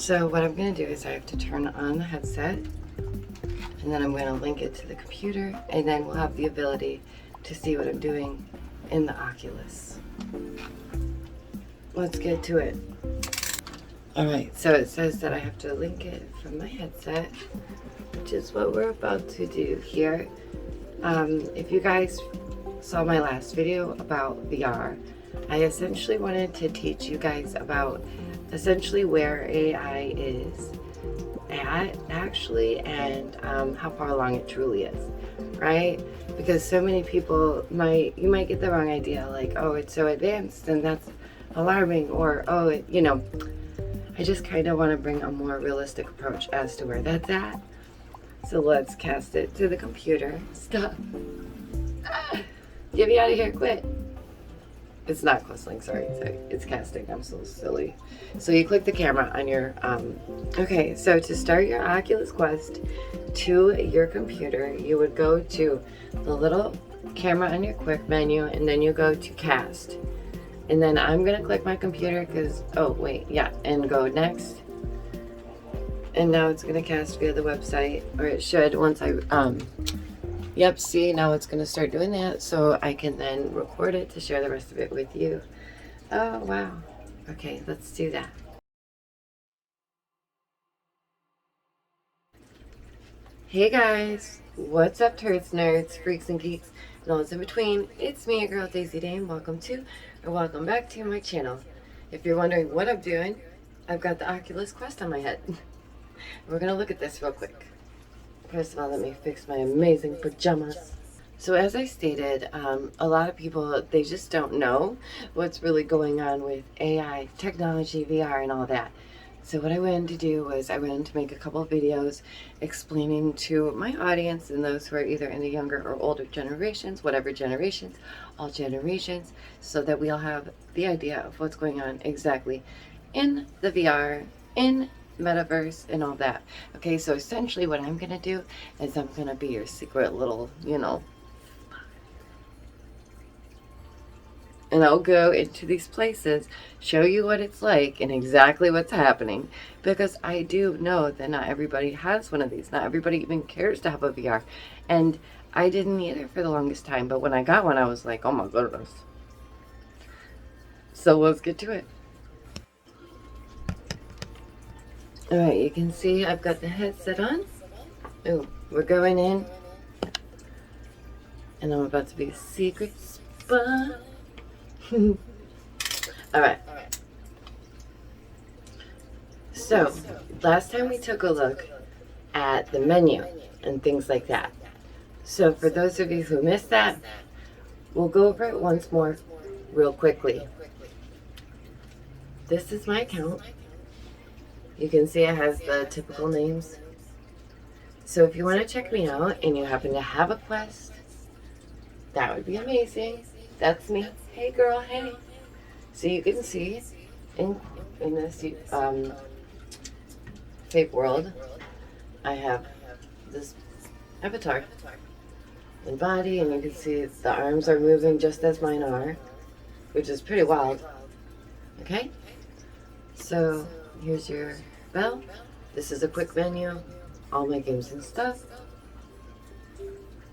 So what I'm going to do is I have to turn on the headset, and then I'm going to link it to the computer, and then we'll have the ability to see what I'm doing in the Oculus. Let's get to it. Alright, so it says that I have to link it from my headset, which is what we're about to do here. If you guys saw my last video about VR, I essentially wanted to teach you guys about essentially where AI is at actually, and how far along it truly is, right? Because so many people you might get the wrong idea, like, oh, it's so advanced and that's alarming, or oh, I just kind of want to bring a more realistic approach as to where that's at. So let's cast it to the computer. Stop. Get me out of here, quit. It's not close-link, sorry, it's casting, I'm so silly. So you click the camera on your, okay, so to start your Oculus Quest to your computer, you would go to the little camera on your quick menu, and then you go to cast. And then I'm gonna click my computer because, oh wait, yeah, and go next. And now it's gonna cast via the website, or it should once I, yep, see, now it's gonna start doing that, so I can then record it to share the rest of it with you. Oh, wow. Okay, let's do that. Hey guys, what's up, turds, nerds, freaks, and geeks, and all that's in between? It's me, your girl, Daisy Dame. Welcome to, or welcome back to my channel. If you're wondering what I'm doing, I've got the Oculus Quest on my head. We're gonna look at this real quick. First of all, let me fix my amazing pajamas. So as I stated, a lot of people, they just don't know what's really going on with AI, technology, VR, and all that. So what I went to do was I went to make a couple of videos explaining to my audience and those who are either in the younger or older generations, whatever generations, all generations, so that we all have the idea of what's going on exactly in the VR, in metaverse, and all that. Okay, so essentially what I'm gonna do is I'm gonna be your secret little, and I'll go into these places, show you what it's like and exactly what's happening, because I do know that not everybody has one of these. Not everybody even cares to have a VR, and I didn't either for the longest time, but when I got one I was like, oh my goodness. So let's get to it. Alright, you can see I've got the headset on. Oh, we're going in. And I'm about to be a secret spy. Alright. So, last time we took a look at the menu and things like that. So for those of you who missed that, we'll go over it once more real quickly. This is my account. You can see it has the typical names. So if you want to check me out and you happen to have a Quest, that would be amazing. That's me. Hey girl, hey. So you can see in this fake world, I have this avatar and body, and you can see the arms are moving just as mine are, which is pretty wild. Okay? So here's your bell. This is a quick menu, all my games and stuff.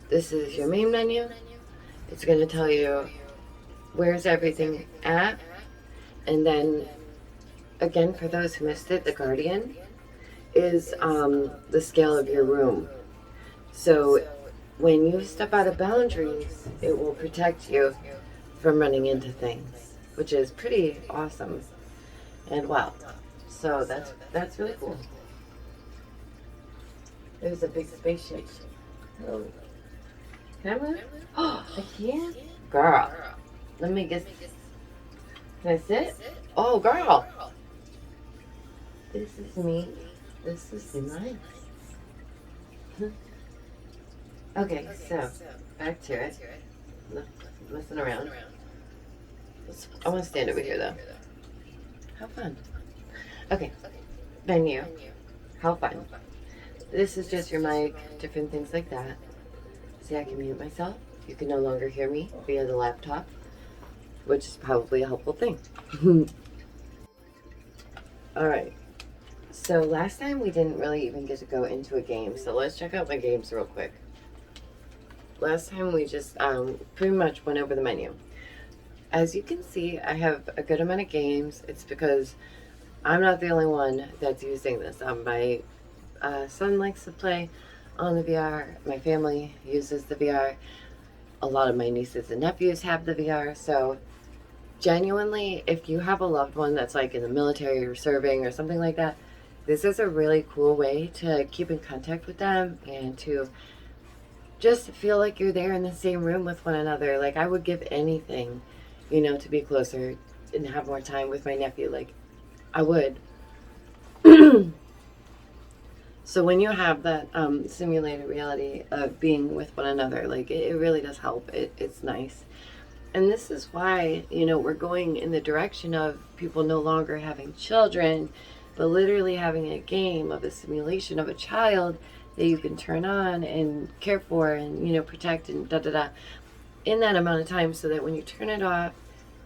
This is your main menu. It's going to tell you where's everything at. And then, again, for those who missed it, the Guardian is the scale of your room. So when you step out of boundaries, it will protect you from running into things, which is pretty awesome and wild. So that's really cool. There's a big spaceship. Oh. Can I move? Oh, I can? Girl. Let me get... Can I sit? Oh, girl. This is me. This is nice. Okay, so, back to it. No, messing around. I want to stand over here, though. How fun. Okay, menu. How fun. This is just your mic, different things like that. See, I can mute myself. You can no longer hear me via the laptop, which is probably a helpful thing. Alright, So last time we didn't really even get to go into a game, so let's check out my games real quick. Last time we just pretty much went over the menu. As you can see, I have a good amount of games. It's because I'm not the only one that's using this. My son likes to play on the VR. My family uses the VR. A lot of my nieces and nephews have the VR. So genuinely, if you have a loved one that's like in the military or serving or something like that, this is a really cool way to keep in contact with them and to just feel like you're there in the same room with one another. Like, I would give anything, to be closer and have more time with my nephew. Like, I would. So when you have that simulated reality of being with one another, like, it really does help. It's nice. And this is why, we're going in the direction of people no longer having children, but literally having a game of a simulation of a child that you can turn on and care for and, protect and da-da-da in that amount of time, so that when you turn it off,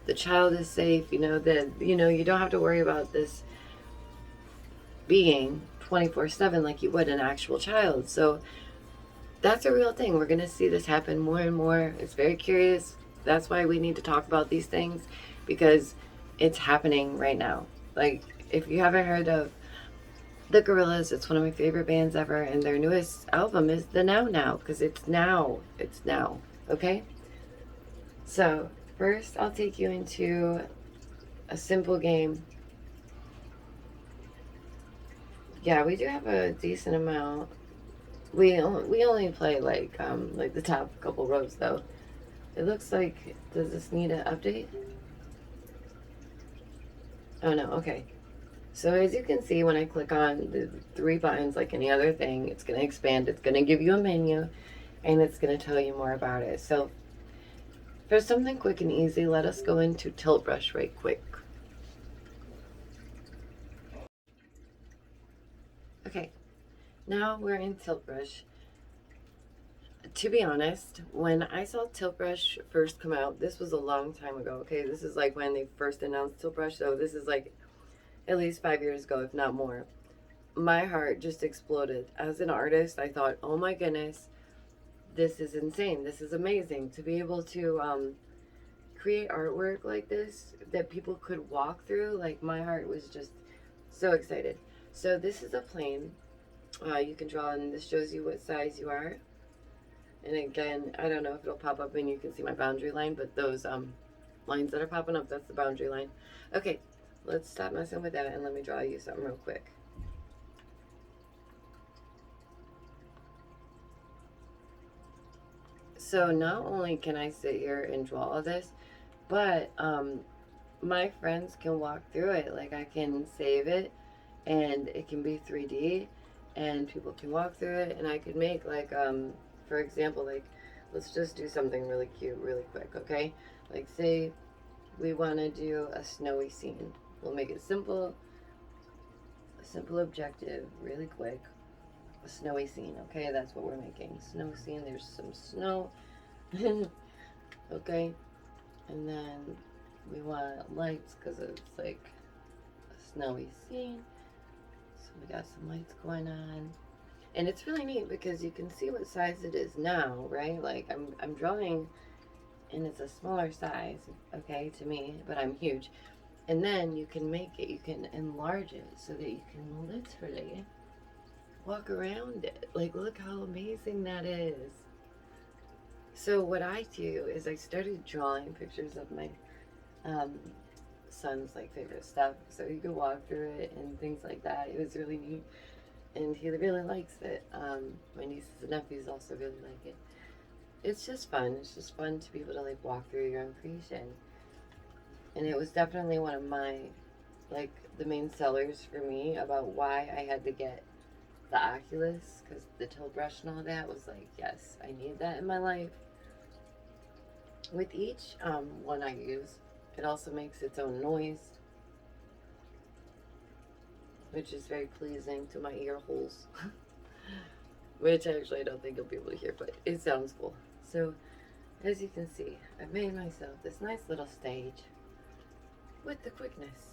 the child is safe, that, you don't have to worry about this being 24/7 like you would an actual child. So that's a real thing. We're going to see this happen more and more. It's very curious. That's why we need to talk about these things, because it's happening right now. Like, if you haven't heard of the Gorillas, it's one of my favorite bands ever, and their newest album is the Now, because it's now. Okay? So first I'll take you into a simple game. Yeah, we do have a decent amount. We only play like the top couple rows though. It looks like, does this need an update? Oh no, okay. So as you can see, when I click on the three buttons like any other thing, it's going to expand. It's going to give you a menu, and it's going to tell you more about it. So for something quick and easy, let us go into Tilt Brush right quick. Okay, now we're in Tilt Brush. To be honest, when I saw Tilt Brush first come out, this was a long time ago, okay? This is like when they first announced Tilt Brush, so this is like at least 5 years ago, if not more. My heart just exploded. As an artist, I thought, oh my goodness, this is insane. This is amazing to be able to create artwork like this that people could walk through. Like, my heart was just so excited. So this is a plane. You can draw, and this shows you what size you are. And again, I don't know if it'll pop up and you can see my boundary line, but those lines that are popping up, that's the boundary line. Okay, let's stop messing with that and let me draw you something real quick. So not only can I sit here and draw all this, but my friends can walk through it. Like, I can save it and it can be 3D and people can walk through it, and I could make like for example, like, let's just do something really cute really quick, okay? Like, say we want to do a snowy scene. We'll make it simple, a simple objective, really quick. A snowy scene, okay? That's what we're making. Snow scene, there's some snow. Okay, and then we want lights because it's like a snowy scene. So we got some lights going on. And it's really neat because you can see what size it is now, right? Like, I'm drawing, and it's a smaller size, okay, to me, but I'm huge. And then you can make it, you can enlarge it so that you can literally walk around it. Like, look how amazing that is. So what I do is I started drawing pictures of my son's like favorite stuff, so he could walk through it and things like that. It was really neat, and he really likes it. My nieces and nephews also really like it. It's just fun. It's just fun to be able to like walk through your own creation. And it was definitely one of my, like, the main sellers for me about why I had to get the Oculus, because the Tilt Brush and all that was like, yes, I need that in my life. With each one I use, it also makes its own noise, which is very pleasing to my ear holes. Which actually I don't think you'll be able to hear, but it sounds cool. So, as you can see, I've made myself this nice little stage with the quickness.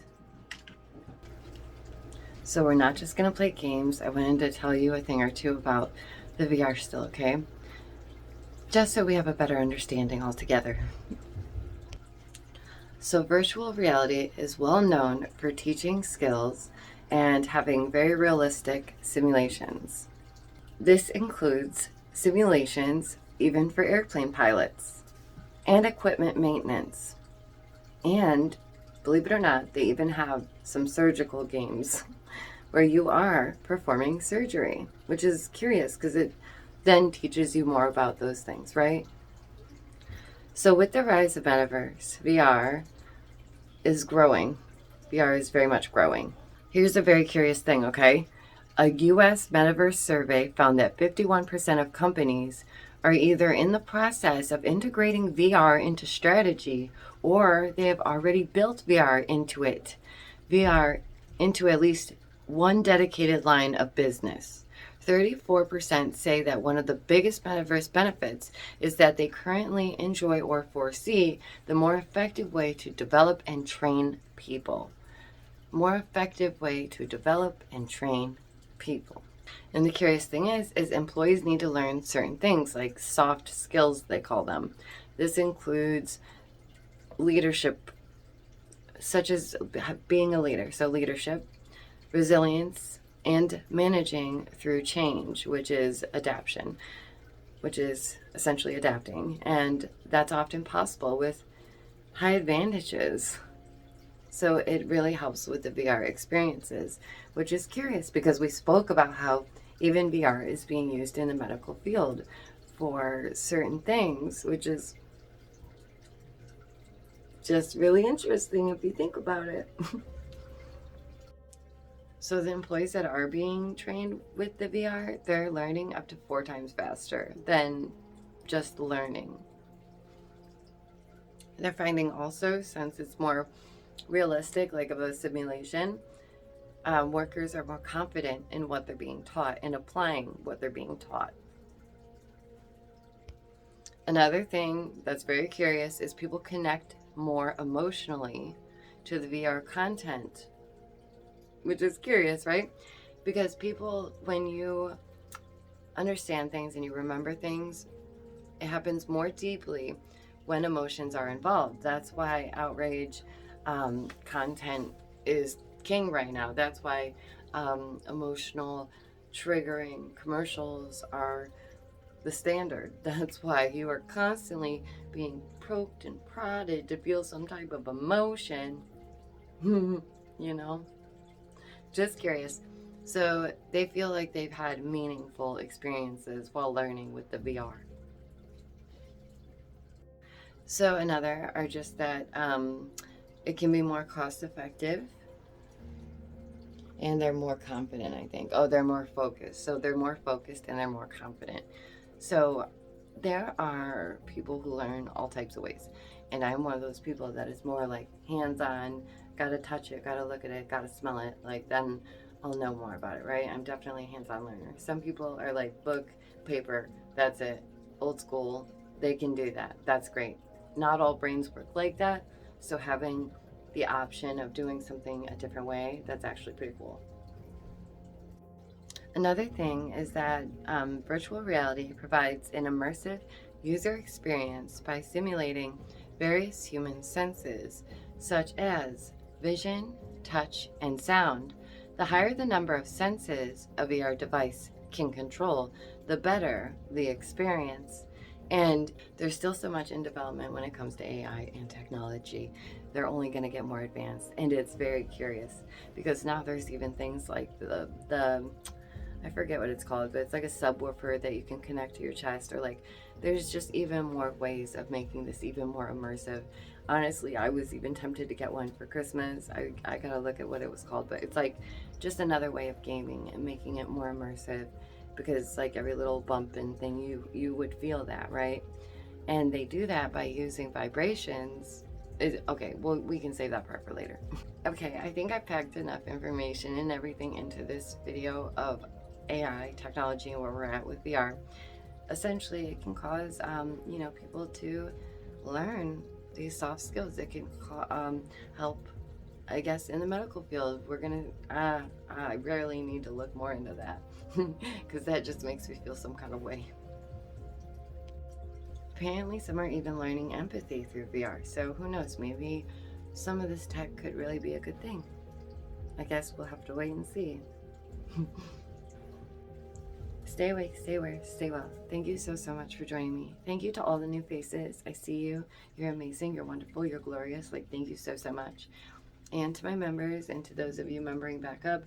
So we're not just going to play games. I wanted to tell you a thing or two about the VR still, okay? Just so we have a better understanding altogether. So virtual reality is well known for teaching skills and having very realistic simulations. This includes simulations even for airplane pilots and equipment maintenance. And believe it or not, they even have some surgical games where you are performing surgery, which is curious because it then teaches you more about those things, right? So with the rise of metaverse, VR is growing. VR is very much growing. Here's a very curious thing, okay? A US metaverse survey found that 51% of companies are either in the process of integrating VR into strategy or they have already built VR into at least one dedicated line of business. 34% say that one of the biggest metaverse benefits is that they currently enjoy or foresee the more effective way to develop and train people. More effective way to develop and train people. And the curious thing is employees need to learn certain things like soft skills, they call them. This includes leadership, such as being a leader. So leadership, resilience, and managing through change, which is adaptation, which is essentially adapting. And that's often possible with high advantages. So it really helps with the VR experiences, which is curious because we spoke about how even VR is being used in the medical field for certain things, which is just really interesting if you think about it. So the employees that are being trained with the VR, they're learning up to 4 times faster than just learning. They're finding also, since it's more realistic, like of a simulation, workers are more confident in what they're being taught and applying what they're being taught. Another thing that's very curious is people connect more emotionally to the VR content, which is curious, right? Because people, when you understand things and you remember things, it happens more deeply when emotions are involved. That's why outrage content is king right now. That's why emotional triggering commercials are the standard. That's why you are constantly being poked and prodded to feel some type of emotion. You know, just curious. So they feel like they've had meaningful experiences while learning with the VR. So another are just that it can be more cost effective and they're more confident, I think. Oh, they're more focused. So they're more focused and they're more confident. So there are people who learn all types of ways. And I'm one of those people that is more like hands-on, gotta touch it, gotta look at it, gotta smell it. Like then I'll know more about it, right? I'm definitely a hands-on learner. Some people are like book, paper, that's it. Old school, they can do that. That's great. Not all brains work like that. So having the option of doing something a different way, that's actually pretty cool. Another thing is that virtual reality provides an immersive user experience by simulating various human senses, such as vision, touch, and sound. The higher the number of senses a VR device can control, the better the experience. And there's still so much in development when it comes to AI and technology. They're only going to get more advanced, and it's very curious because now there's even things like the I forget what it's called, but it's like a subwoofer that you can connect to your chest, or like there's just even more ways of making this even more immersive. Honestly, I was even tempted to get one for Christmas. I gotta look at what it was called, but it's like just another way of gaming and making it more immersive, because like every little bump and thing you would feel that, right? And they do that by using vibrations. Okay, well, we can save that part for later. Okay, I think I packed enough information and everything into this video of AI technology and where we're at with VR. Essentially, it can cause people to learn these soft skills. It can help I guess in the medical field, we're gonna, I rarely need to look more into that because that just makes me feel some kind of way. Apparently, some are even learning empathy through VR, so who knows, maybe some of this tech could really be a good thing. I guess we'll have to wait and see. Stay awake, stay aware, stay well. Thank you so much for joining me. Thank you to all the new faces. I see you. You're amazing. You're wonderful. You're glorious. Like, thank you so much. And to my members and to those of you membering back up,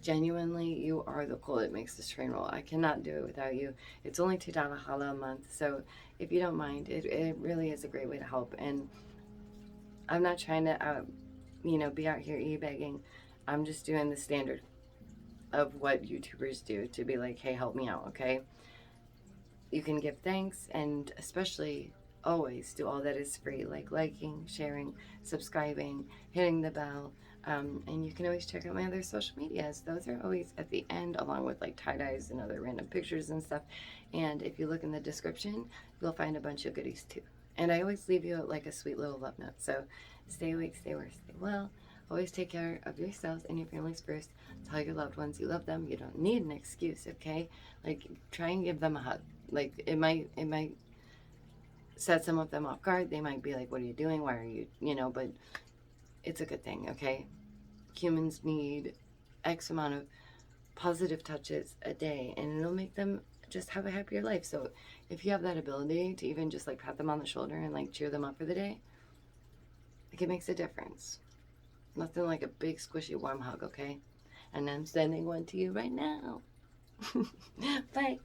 genuinely, you are the cool that makes this train roll. I cannot do it without you. It's only $2 hala a month, so if you don't mind, it really is a great way to help. And I'm not trying to, be out here e-begging. I'm just doing the standard of what YouTubers do to be like, hey, help me out, okay? You can give thanks and especially always do all that is free, like liking, sharing, subscribing, hitting the bell, and you can always check out my other social medias. Those are always at the end, along with like tie-dyes and other random pictures and stuff. And if you look in the description, you'll find a bunch of goodies too. And I always leave you like a sweet little love note. So stay awake, stay aware, stay well. Always take care of yourselves and your families first. Tell your loved ones you love them. You don't need an excuse, okay? Like, try and give them a hug. Like, it might set some of them off guard. They might be like, what are you doing? Why are you, but it's a good thing, okay? Humans need X amount of positive touches a day, and it'll make them just have a happier life. So if you have that ability to even just like pat them on the shoulder and like cheer them up for the day, like, it makes a difference. Nothing like a big squishy warm hug, okay? And I'm sending one to you right now. Bye.